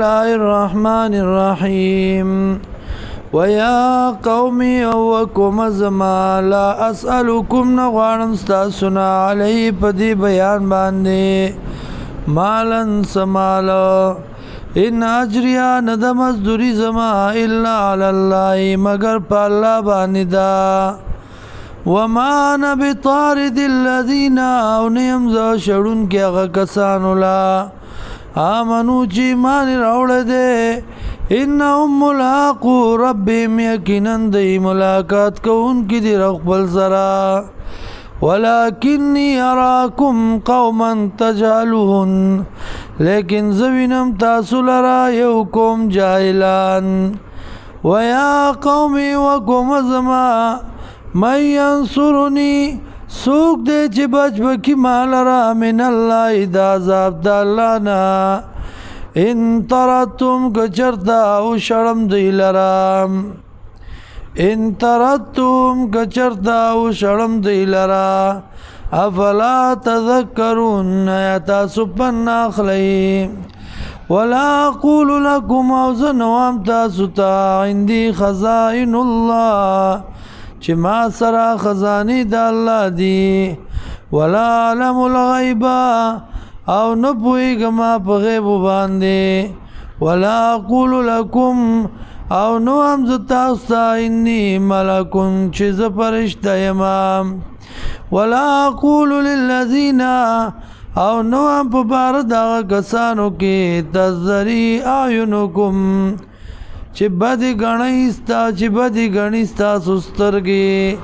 الله الرحمن الرحيم ويا قومي وكم زما لا أسألكم نغوانم ستاسنا عليه پدي بيان باندي مالا سمالا إن أجريا ندم ازدري زما إلا على الله مگر پا الله باندا وما أنا بطارد الذين أونيم ذا شرون كي أغا كسانو لا آمنو چی مان راوڑ دے انہم ملاقو ربهم یقیناً دی ملاقات کو ان کی دی رغبل سرا ولکنی اراکم قوما تجالون لیکن زوینم تاسو لرا یو قوم جاہلان ویا قومی وقوم زما من ینصرنی سوک دے چی بچ بکی مال را من اللہ دا عذاب دا اللہ نا ان تردتم کچرتا او شرم دی لرام ان تردتم کچرتا او شرم دی لرا افلا تذکرون ایتا سپن ناخلی ولا اقول لکم اوزنوام تاسوتا عندی خزائن اللہ چه ما سرا خزانی دا اللہ دی ولا علم الغیبا او نپوئی گما پا غیب باندے ولا اقول لکم او نو امزتاستا انی ملکن چیز پرشتا یمام ولا اقول للذین او نو ام پا بارد آغا کسانو کی تزدری آیونکم چه بدی گنیستا سسترگی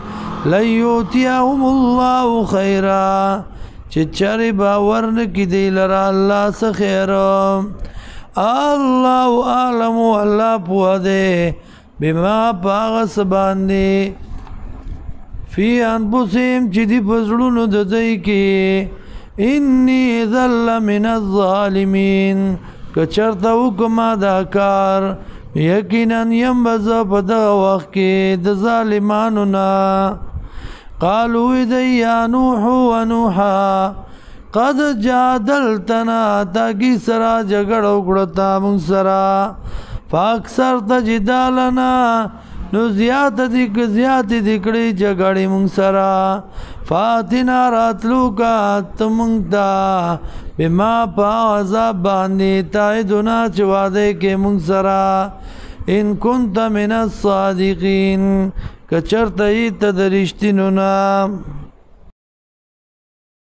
لیوتیهم اللہ خیرا چه چری باورن کی دی لرا اللہ سخیر اللہ عالم اللہ پوہ دے بما پاغس باندے فی انفسهم چی دی پزرون ددائی کی انی ذل من الظالمین کچرتاو کما داکار یقیناً یم بزا پا دا وقت کی دا ظالمانونا قالو دی یا نوح و نوحا قد جادلتنا تاکی سرا جگڑ اکڑتا من سرا فاکسر تا جدالنا نو زیادت دکڑی جگڑی من سرا فاتنا راتلو کا تمنگتا بما پا عذاب باندی تائدنا چوادے کے من سرا ان کنت من الصادقین کچرتئی تدرشتننا